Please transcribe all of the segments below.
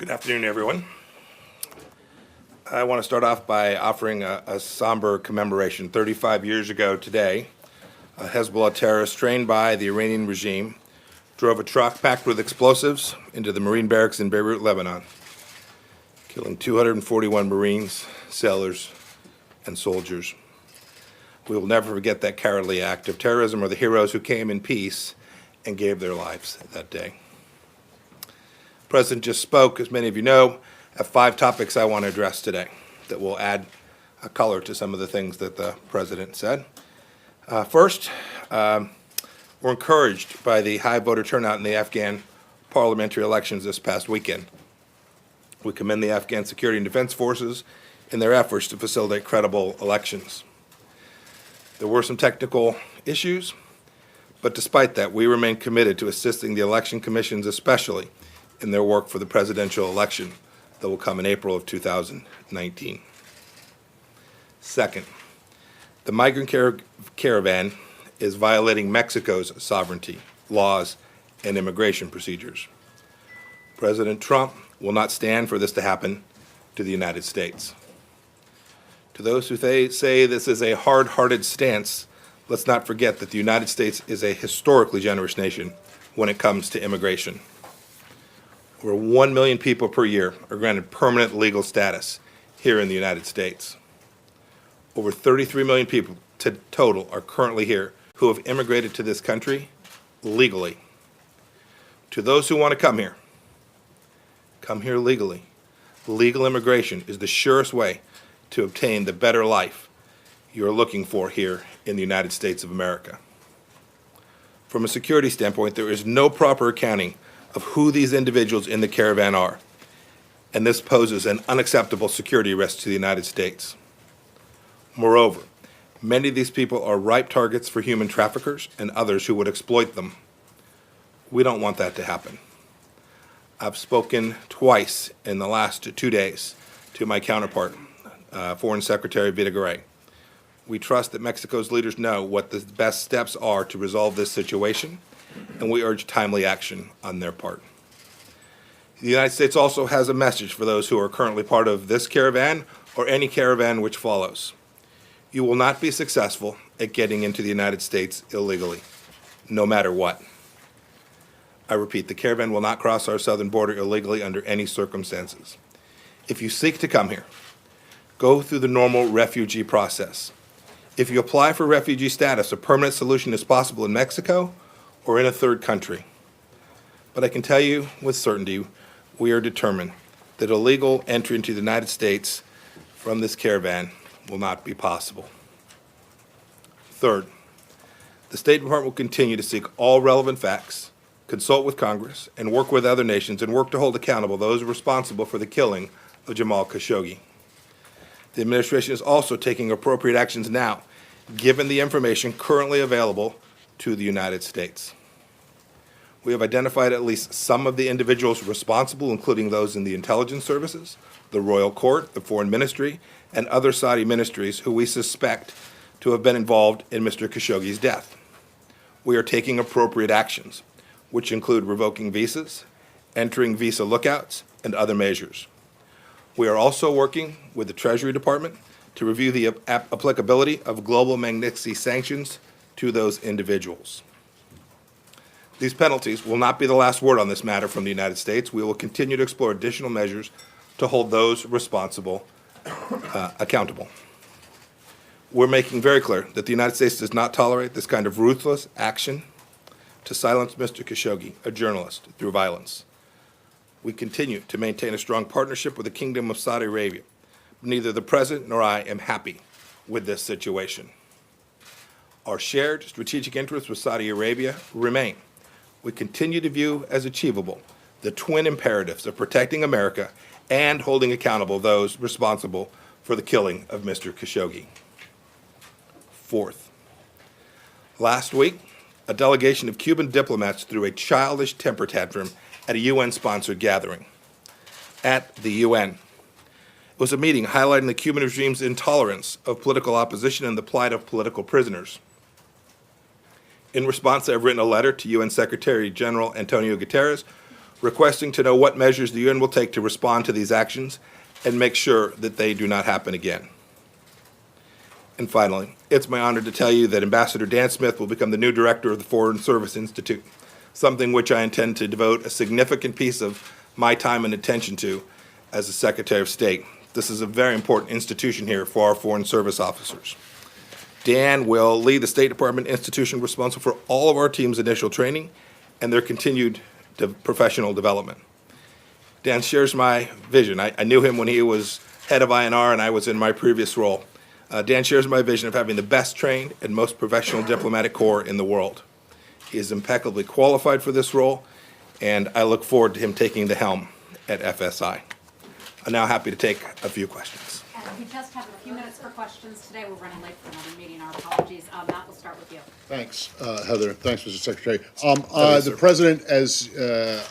Good afternoon, everyone. I want to start off by offering a somber commemoration. 35 years ago today, a Hezbollah terrorist trained by the Iranian regime drove a truck packed with explosives into the Marine barracks in Beirut, Lebanon, killing 241 Marines, sailors, and soldiers. We will never forget that cowardly act of terrorism or the heroes who came in peace and gave their lives that day. The President just spoke, as many of you know, of 5 topics I want to address today that will add a color to some of the things that the President said. First, we're encouraged by the high voter turnout in the Afghan parliamentary elections this past weekend. We commend the Afghan security and defense forces in their efforts to facilitate credible elections. There were some technical issues, but despite that, we remain committed to assisting the election commissions, especially in their work for the presidential election that will come in April of 2019. Second, the migrant caravan is violating Mexico's sovereignty, laws, and immigration procedures. President Trump will not stand for this to happen to the United States. To those who say this is a hard-hearted stance, let's not forget that the United States is a historically generous nation when it comes to immigration. Over 1 million people per year are granted permanent legal status here in the United States. Over 33 million people total are currently here who have immigrated to this country legally. To those who want to come here legally. Legal immigration is the surest way to obtain the better life you're looking for here in the United States of America. From a security standpoint, there is no proper accounting of who these individuals in the caravan are, and this poses an unacceptable security risk to the United States. Moreover, many of these people are ripe targets for human traffickers and others who would exploit them. We don't want that to happen. I've spoken twice in the last 2 days to my counterpart, Foreign Secretary Videgaray. We trust that Mexico's leaders know what the best steps are to resolve this situation, and we urge timely action on their part. The United States also has a message for those who are currently part of this caravan or any caravan which follows. You will not be successful at getting into the United States illegally, no matter what. I repeat, the caravan will not cross our southern border illegally under any circumstances. If you seek to come here, go through the normal refugee process. If you apply for refugee status, a permanent solution is possible in Mexico or in a third country. But I can tell you with certainty, we are determined that illegal entry into the United States from this caravan will not be possible. Third, the State Department will continue to seek all relevant facts, consult with Congress, and work with other nations and work to hold accountable those responsible for the killing of Jamal Khashoggi. The administration is also taking appropriate actions now, given the information currently available to the United States. We have identified at least some of the individuals responsible, including those in the intelligence services, the royal court, the foreign ministry, and other Saudi ministries who we suspect to have been involved in Mr. Khashoggi's death. We are taking appropriate actions, which include revoking visas, entering visa lookouts, and other measures. We are also working with the Treasury Department to review the applicability of global Magnitsky sanctions to those individuals. These penalties will not be the last word on this matter from the United States. We will continue to explore additional measures to hold those responsible accountable. We're making very clear that the United States does not tolerate this kind of ruthless action to silence Mr. Khashoggi, a journalist, through violence. We continue to maintain a strong partnership with the Kingdom of Saudi Arabia. Neither the President nor I am happy with this situation. Our shared strategic interests with Saudi Arabia remain. We continue to view as achievable the twin imperatives of protecting America and holding accountable those responsible for the killing of Mr. Khashoggi. Fourth, last week, a delegation of Cuban diplomats threw a childish temper tantrum at a UN-sponsored gathering. At the UN, it was a meeting highlighting the Cuban regime's intolerance of political opposition and the plight of political prisoners. In response, I've written a letter to UN Secretary General Antonio Guterres, requesting to know what measures the UN will take to respond to these actions and make sure that they do not happen again. And finally, it's my honor to tell you that Ambassador Dan Smith will become the new director of the Foreign Service Institute, something which I intend to devote a significant piece of my time and attention to as the Secretary of State. This is a very important institution here for our Foreign Service officers. Dan will lead the State Department institution responsible for all of our team's initial training and their continued professional development. Dan shares my vision. I knew him when he was head of INR and I was in my previous role. Dan shares my vision of having the best trained and most professional diplomatic corps in the world. He is impeccably qualified for this role, and I look forward to him taking the helm at FSI. I'm now happy to take a few questions. And we just have a few minutes for questions today. We're running late for another meeting. Our apologies. Matt, we'll start with you. Thanks, Heather. Thanks, Mr. Secretary. Yes, the sir. President, as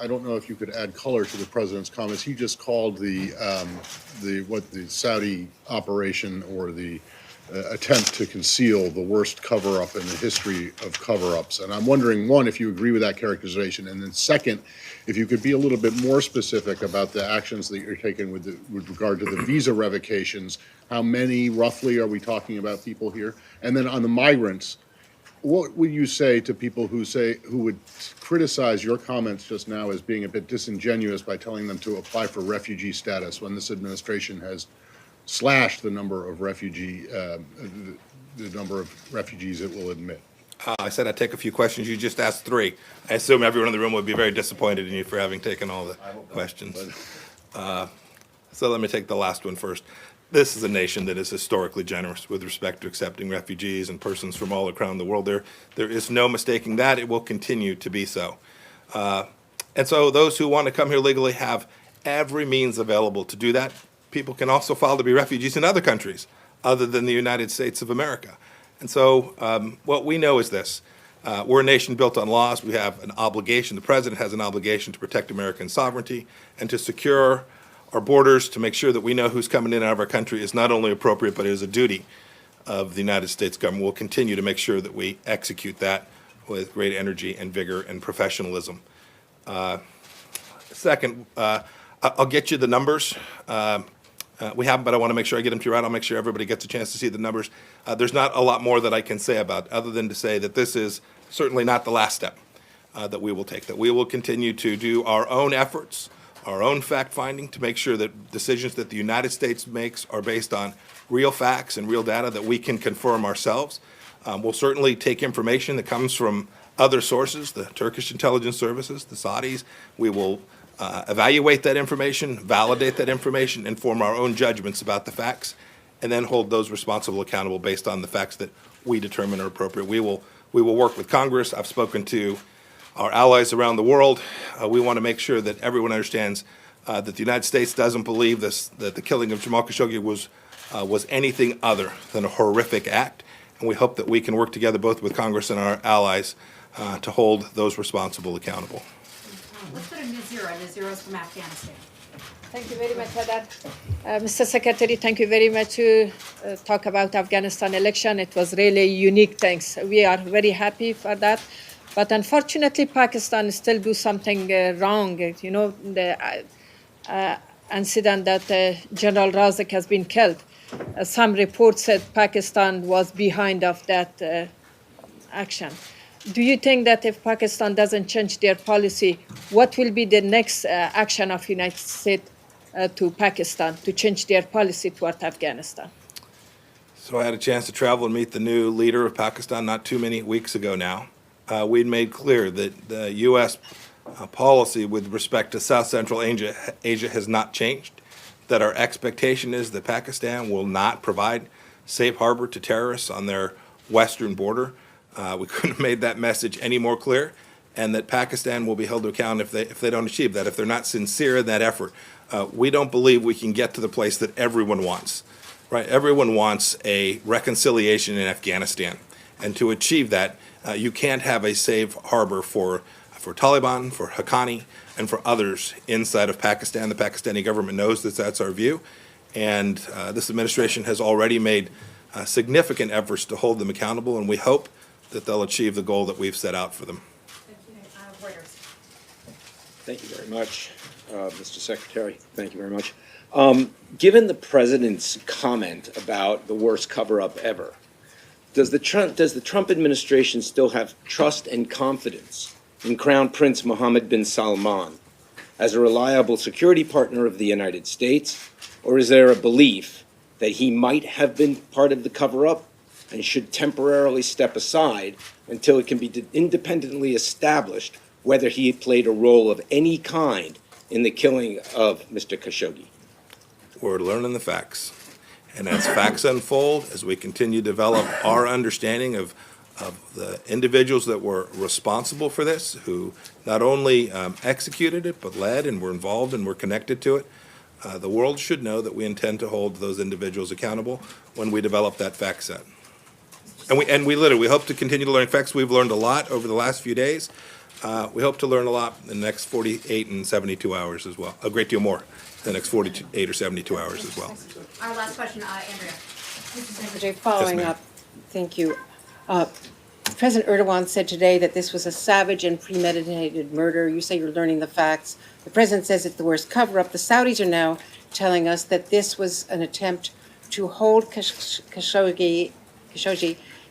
I don't know if you could add color to the President's comments. He just called the Saudi operation or the attempt to conceal the worst cover-up in the history of cover-ups. And I'm wondering, one, if you agree with that characterization, and then second, if you could be a little bit more specific about the actions that you're taking with regard to the visa revocations. How many, roughly, are we talking about people here? And then on the migrants, what would you say to people who would criticize your comments just now as being a bit disingenuous by telling them to apply for refugee status when this administration has slashed the number of refugees it will admit? I said I'd take a few questions. You just asked three. I assume everyone in the room would be very disappointed in you for having taken all the questions. So let me take the last one first. This is a nation that is historically generous with respect to accepting refugees and persons from all around the world. There is no mistaking that. It will continue to be so. And so those who want to come here legally have every means available to do that. People can also file to be refugees in other countries other than the United States of America. And so what we know is this. We're a nation built on laws. We have an obligation. The President has an obligation to protect American sovereignty and to secure our borders, to make sure that we know who's coming in and out of our country is not only appropriate, but it is a duty of the United States government. We'll continue to make sure that we execute that with great energy and vigor and professionalism. Second, I'll get you the numbers. We have them, but I want to make sure I get them to you right. I'll make sure everybody gets a chance to see the numbers. There's not a lot more that I can say about, other than to say that this is certainly not the last step that we will take, that we will continue to do our own efforts, our own fact-finding, to make sure that decisions that the United States makes are based on real facts and real data that we can confirm ourselves. We'll certainly take information that comes from other sources, the Turkish intelligence services, the Saudis. We will evaluate that information, validate that information, and form our own judgments about the facts, and then hold those responsible accountable based on the facts that we determine are appropriate. We will work with Congress. I've spoken to our allies around the world. We want to make sure that everyone understands that the United States doesn't believe that the killing of Jamal Khashoggi was anything other than a horrific act, and we hope that we can work together both with Congress and our allies to hold those responsible accountable. Let's go to Nazira. Nazira is from Afghanistan. Thank you very much for that. Mr. Secretary, thank you very much to talk about Afghanistan election. It was really unique things. We are very happy for that. But unfortunately, Pakistan still do something wrong. You know, the incident that General Razik has been killed. Some reports said Pakistan was behind of that action. Do you think that if Pakistan doesn't change their policy, what will be the next action of the United States to Pakistan to change their policy toward Afghanistan? So I had a chance to travel and meet the new leader of Pakistan not too many weeks ago now. We'd made clear that the U.S. Policy with respect to South Central Asia has not changed, that our expectation is that Pakistan will not provide safe harbor to terrorists on their western border. We couldn't have made that message any more clear, and that Pakistan will be held to account if they don't achieve that, if they're not sincere in that effort. We don't believe we can get to the place that everyone wants, right? Everyone wants a reconciliation in Afghanistan, and to achieve that, you can't have a safe harbor for Taliban, for Haqqani, and for others inside of Pakistan. The Pakistani government knows that that's our view, and this administration has already made significant efforts to hold them accountable, and we hope that they'll achieve the goal that we've set out for them. Reuters. Thank you very much, Mr. Secretary. Thank you very much. Given the president's comment about the worst cover-up ever, does the Trump administration still have trust and confidence in Crown Prince Mohammed bin Salman as a reliable security partner of the United States, or is there a belief that he might have been part of the cover-up and should temporarily step aside until it can be independently established whether he played a role of any kind in the killing of Mr. Khashoggi? We're learning the facts. And as facts unfold, as we continue to develop our understanding of the individuals that were responsible for this, who not only executed it, but led and were involved and were connected to it, the world should know that we intend to hold those individuals accountable when we develop that fact set. And we literally hope to continue to learn facts. We've learned a lot over the last few days. We hope to learn a lot in the next 48 and 72 hours as well. A great deal more in the next 48 or 72 hours as well. Our last question, Andrea. Secretary, following ma'am. up, thank you. President Erdogan said today that this was a savage and premeditated murder. You say you're learning the facts. The president says it's the worst cover-up. The Saudis are now telling us that this was an attempt to hold Khashoggi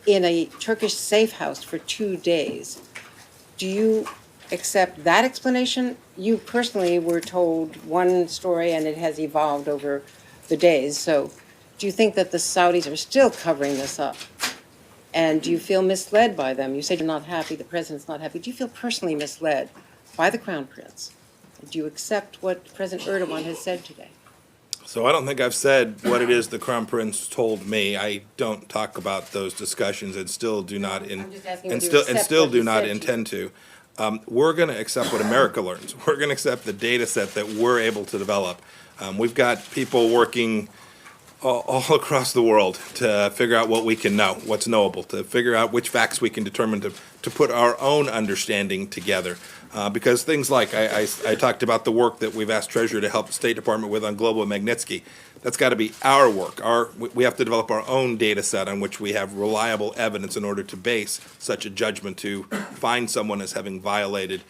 in a Turkish safe house for 2 days. Do you accept that explanation? You personally were told one story and it has evolved over the days. So do you think that the Saudis are still covering this up? And do you feel misled by them? You said you're not happy, the president's not happy. Do you feel personally misled by the Crown Prince? Do you accept what President Erdogan has said today? So I don't think I've said what it is the Crown Prince told me. I don't talk about those discussions and still do not I'm just asking whether you accept still what he do not said to you. intend to. We're going to accept what America learns. We're going to accept the data set that we're able to develop. We've got people working all across the world to figure out what we can know, what's knowable, to figure out which facts we can determine to put our own understanding together. Because things like, I talked about the work that we've asked Treasury to help the State Department with on Global Magnitsky. That's got to be our work. We have to develop our own data set on which we have reliable evidence in order to base such a judgment to find someone as having violated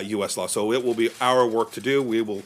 U.S. law. So it will be our work to do. We will,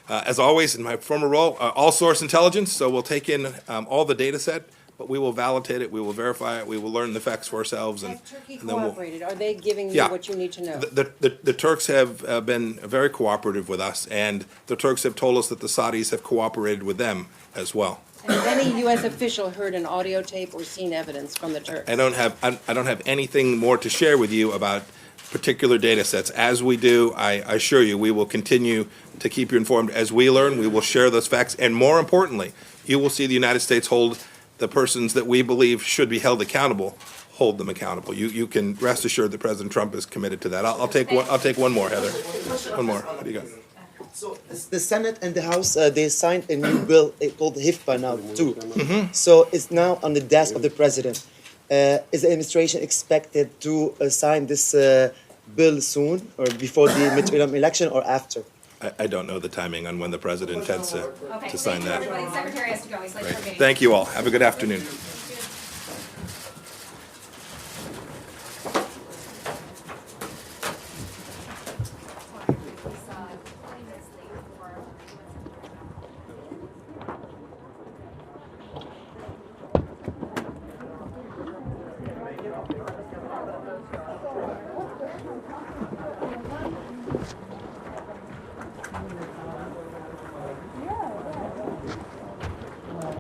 as always, in my former role, all source intelligence. So we'll take in all the data set, but we will validate it, we will verify it, we will learn the facts for ourselves. Has Turkey and then we'll. cooperated? Are they giving you Yeah. what you need to know? The Turks have been very cooperative with us, and the Turks have told us that the Saudis have cooperated with them as well. Has any U.S. official heard an audio tape or seen evidence from the Turks? I don't have anything more to share with you about particular data sets. As we do, I assure you, we will continue to keep you informed. As we learn, we will share those facts, and more importantly, you will see the United States hold the persons that we believe should be held accountable, hold them accountable. You can rest assured that President Trump is committed to that. I'll take one more, Heather. One more. What do you got? So the Senate and the House, they signed a new bill called HIFPA now too. So it's now on the desk of the president. Is the administration expected to sign this bill soon, or before the midterm election, or after? I don't know the timing on when the president intends to sign that. Everybody, the secretary has to go. He's late for a meeting. Thank you all. Have a good afternoon.